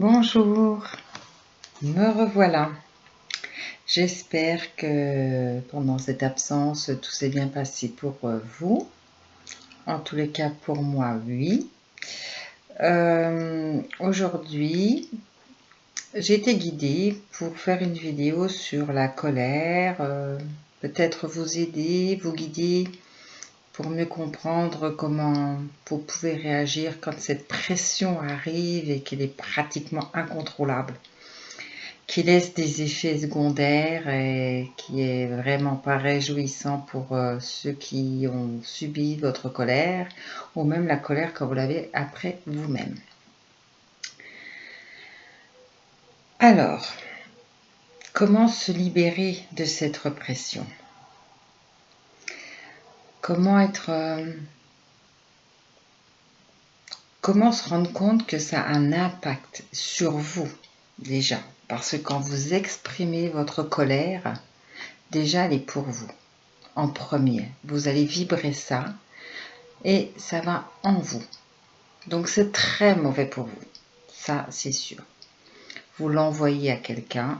Bonjour, me revoilà. J'espère que pendant cette absence, tout s'est bien passé pour vous. En tous les cas, pour moi, oui. Aujourd'hui, j'ai été guidée pour faire une vidéo sur la colère, peut-être vous aider, vous guider pour mieux comprendre comment vous pouvez réagir quand cette pression arrive et qu'elle est pratiquement incontrôlable, qui laisse des effets secondaires et qui est vraiment pas réjouissant pour ceux qui ont subi votre colère ou même la colère quand vous l'avez après vous-même. Alors, comment se libérer de cette répression? Comment se rendre compte que ça a un impact sur vous déjà? Parce que quand vous exprimez votre colère, déjà elle est pour vous. En premier, vous allez vibrer ça et ça va en vous. Donc c'est très mauvais pour vous, ça c'est sûr. Vous l'envoyez à quelqu'un,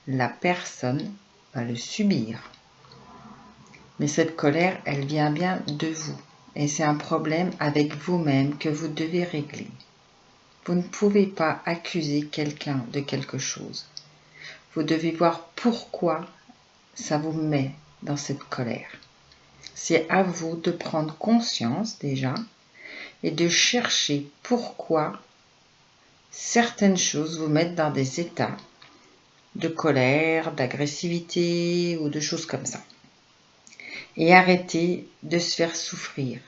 la personne va le subir. Mais cette colère, elle vient bien de vous. Et c'est un problème avec vous-même que vous devez régler. Vous ne pouvez pas accuser quelqu'un de quelque chose. Vous devez voir pourquoi ça vous met dans cette colère. C'est à vous de prendre conscience déjà et de chercher pourquoi certaines choses vous mettent dans des états de colère, d'agressivité ou de choses comme ça. Et arrêtez de se faire souffrir.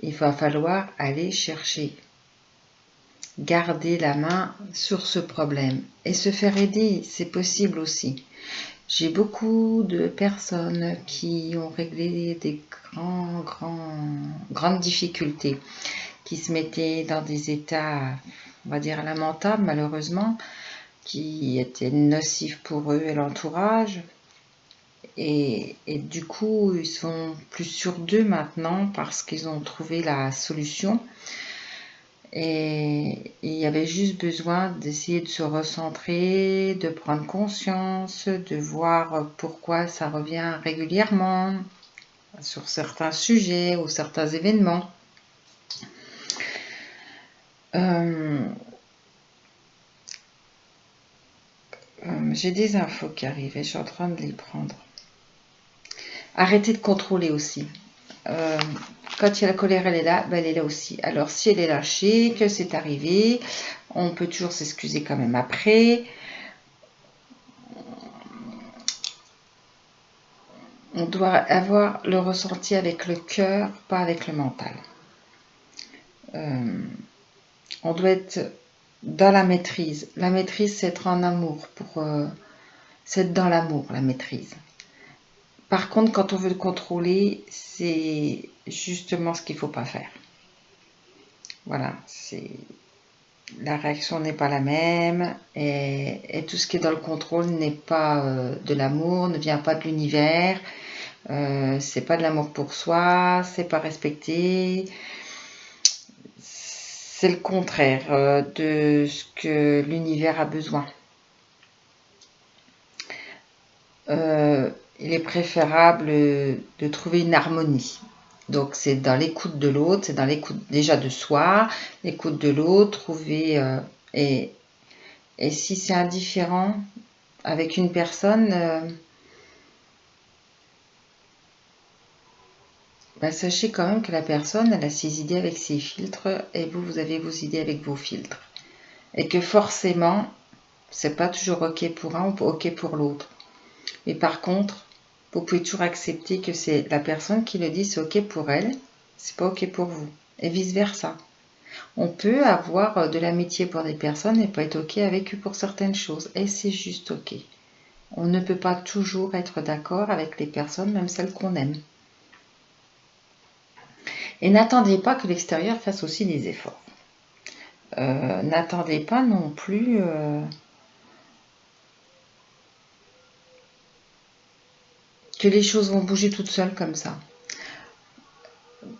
Il va falloir aller chercher, garder la main sur ce problème et se faire aider, c'est possible aussi. J'ai beaucoup de personnes qui ont réglé des grandes difficultés, qui se mettaient dans des états, on va dire, lamentables malheureusement, qui étaient nocifs pour eux et l'entourage. Et du coup, ils sont plus sûrs d'eux maintenant parce qu'ils ont trouvé la solution. Et il y avait juste besoin d'essayer de se recentrer, de prendre conscience, de voir pourquoi ça revient régulièrement sur certains sujets ou certains événements. J'ai des infos qui arrivent et je suis en train de les prendre. Arrêtez de contrôler aussi. Quand il y a la colère, elle est là, ben elle est là aussi. Alors si elle est lâchée, que c'est arrivé, on peut toujours s'excuser quand même après. On doit avoir le ressenti avec le cœur, pas avec le mental. On doit être dans la maîtrise. La maîtrise, c'est être en amour. C'est être dans l'amour, la maîtrise. Par contre, quand on veut le contrôler, c'est justement ce qu'il ne faut pas faire. Voilà, la réaction n'est pas la même et tout ce qui est dans le contrôle n'est pas de l'amour, ne vient pas de l'univers, c'est pas de l'amour pour soi, c'est pas respecté, c'est le contraire de ce que l'univers a besoin. Il est préférable de trouver une harmonie. Donc c'est dans l'écoute de l'autre, c'est dans l'écoute déjà de soi, l'écoute de l'autre, trouver et si c'est indifférent avec une personne, sachez quand même que la personne, elle a ses idées avec ses filtres et vous avez vos idées avec vos filtres. Et que forcément, c'est pas toujours ok pour un ou ok pour l'autre. Mais par contre, vous pouvez toujours accepter que c'est la personne qui le dit, c'est ok pour elle, c'est pas ok pour vous. Et vice versa. On peut avoir de l'amitié pour des personnes et pas être ok avec eux pour certaines choses. Et c'est juste ok. On ne peut pas toujours être d'accord avec les personnes, même celles qu'on aime. Et n'attendez pas que l'extérieur fasse aussi des efforts. N'attendez pas non plus que les choses vont bouger toutes seules comme ça.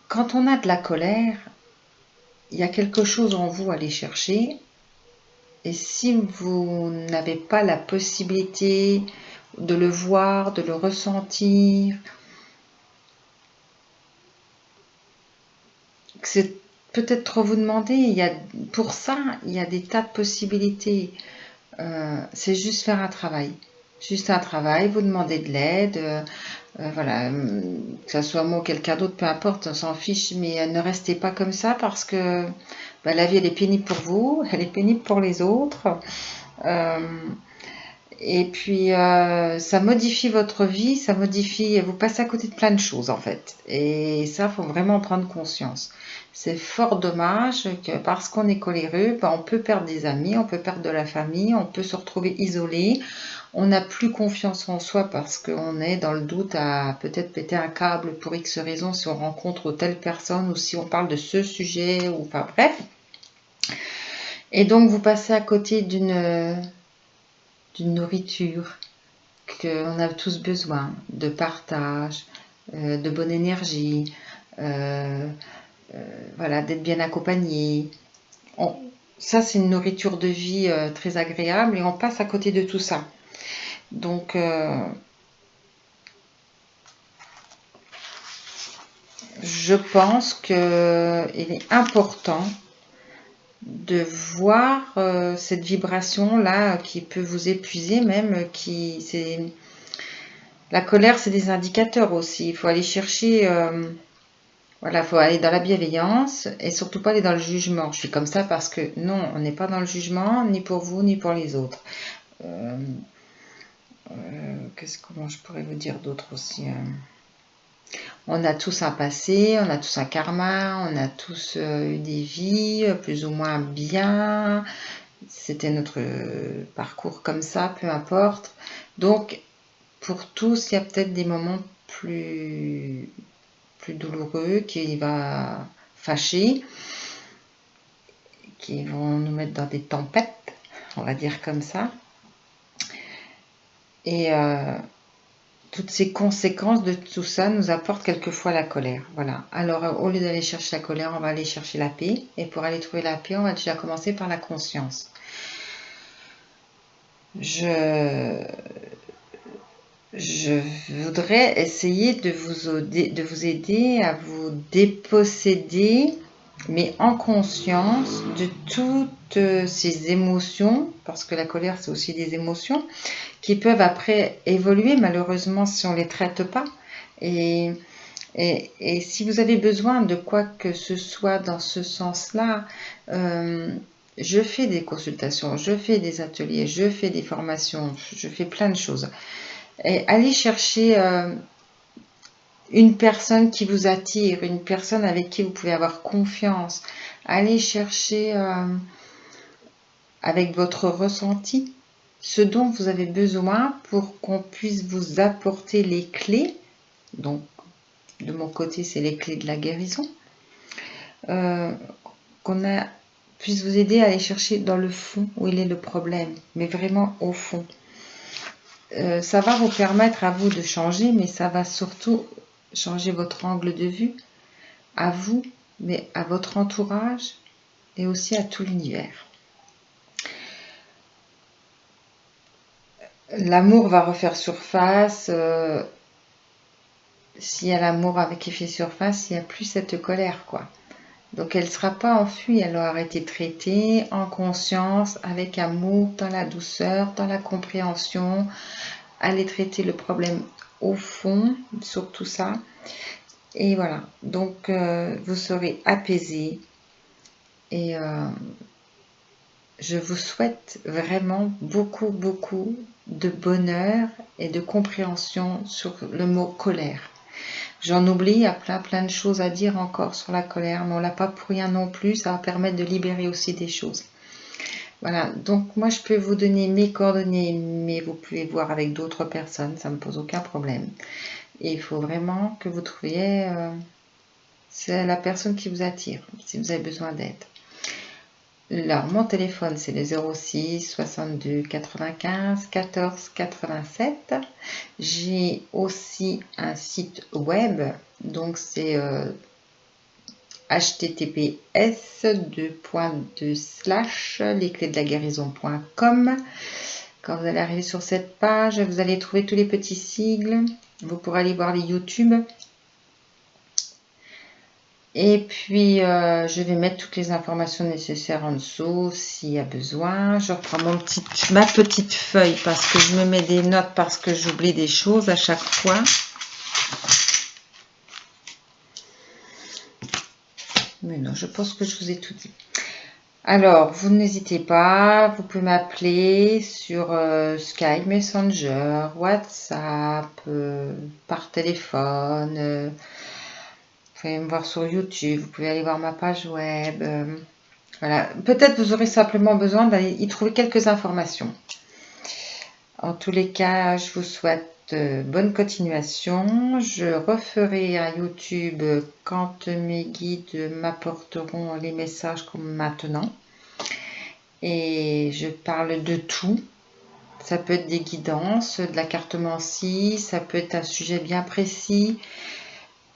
Quand on a de la colère, il y a quelque chose en vous à aller chercher. Et si vous n'avez pas la possibilité de le voir, de le ressentir, c'est peut-être trop vous demander. Pour ça, il y a des tas de possibilités. C'est juste faire un travail. Juste un travail, vous demandez de l'aide. Voilà, que ce soit moi ou quelqu'un d'autre, peu importe, on s'en fiche, mais ne restez pas comme ça parce que la vie, elle est pénible pour vous, elle est pénible pour les autres. Et puis, ça modifie votre vie, vous passez à côté de plein de choses en fait. Et ça, il faut vraiment en prendre conscience. C'est fort dommage que parce qu'on est coléreux, on peut perdre des amis, on peut perdre de la famille, on peut se retrouver isolé. On n'a plus confiance en soi parce qu'on est dans le doute à peut-être péter un câble pour X raison si on rencontre telle personne ou si on parle de ce sujet, ou enfin bref. Et donc, vous passez à côté d'une nourriture qu'on a tous besoin, de partage, de bonne énergie, voilà, d'être bien accompagné. Ça, c'est une nourriture de vie très agréable et on passe à côté de tout ça. Donc, je pense qu'il est important de voir cette vibration-là qui peut vous épuiser même, la colère, c'est des indicateurs aussi. Il faut aller chercher, voilà, il faut aller dans la bienveillance et surtout pas aller dans le jugement. Je suis comme ça parce que non, on n'est pas dans le jugement, ni pour vous, ni pour les autres. Comment je pourrais vous dire d'autre aussi On a tous un passé, on a tous un karma, on a tous eu des vies plus ou moins bien. C'était notre parcours comme ça, peu importe. Donc, pour tous, il y a peut-être des moments plus douloureux qui va fâcher, qui vont nous mettre dans des tempêtes, on va dire comme ça. Et toutes ces conséquences de tout ça nous apportent quelquefois la colère. Voilà. Alors, au lieu d'aller chercher la colère, on va aller chercher la paix. Et pour aller trouver la paix, on va déjà commencer par la conscience. Je voudrais essayer de vous aider à vous déposséder, mais en conscience, de toutes ces émotions, parce que la colère, c'est aussi des émotions, qui peuvent après évoluer, malheureusement, si on ne les traite pas. Et si vous avez besoin de quoi que ce soit dans ce sens-là, je fais des consultations, je fais des ateliers, je fais des formations, je fais plein de choses. Et allez chercher une personne qui vous attire, une personne avec qui vous pouvez avoir confiance. Allez chercher avec votre ressenti ce dont vous avez besoin pour qu'on puisse vous apporter les clés. Donc, de mon côté, c'est les clés de la guérison. Puisse vous aider à aller chercher dans le fond où il est le problème, mais vraiment au fond. Ça va vous permettre à vous de changer, mais ça va surtout changer votre angle de vue, à vous, mais à votre entourage et aussi à tout l'univers. L'amour va refaire surface. S'il y a l'amour qui fait surface, il n'y a plus cette colère, quoi. Donc elle ne sera pas enfuie, elle aura été traitée en conscience, avec amour, dans la douceur, dans la compréhension. Allez traiter le problème au fond, sur tout ça. Et voilà, donc vous serez apaisé. Et je vous souhaite vraiment beaucoup, beaucoup de bonheur et de compréhension sur le mot colère. J'en oublie, il y a plein de choses à dire encore sur la colère, mais on l'a pas pour rien non plus, ça va permettre de libérer aussi des choses. Voilà, donc moi je peux vous donner mes coordonnées, mais vous pouvez voir avec d'autres personnes, ça ne me pose aucun problème. Et il faut vraiment que vous trouviez, c'est la personne qui vous attire, si vous avez besoin d'aide. Alors, mon téléphone, c'est le 06 62 95 14 87. J'ai aussi un site web, donc c'est https://lesclésdelaguérison.com. Quand vous allez arriver sur cette page, vous allez trouver tous les petits sigles. Vous pourrez aller voir les YouTube. Et puis, je vais mettre toutes les informations nécessaires en dessous s'il y a besoin. Je reprends ma petite feuille parce que je me mets des notes parce que j'oublie des choses à chaque fois. Mais non, je pense que je vous ai tout dit. Alors, vous n'hésitez pas, vous pouvez m'appeler sur Skype, Messenger, WhatsApp, par téléphone. Vous pouvez me voir sur YouTube, vous pouvez aller voir ma page web. Voilà, peut-être vous aurez simplement besoin d'aller y trouver quelques informations. En tous les cas, je vous souhaite bonne continuation. Je referai un YouTube quand mes guides m'apporteront les messages comme maintenant. Et je parle de tout. Ça peut être des guidances, de la cartomancie, ça peut être un sujet bien précis.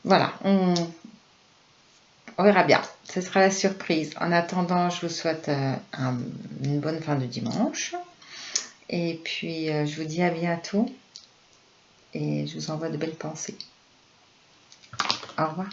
Voilà, on verra bien. Ce sera la surprise. En attendant, je vous souhaite une bonne fin de dimanche. Et puis, je vous dis à bientôt. Et je vous envoie de belles pensées. Au revoir.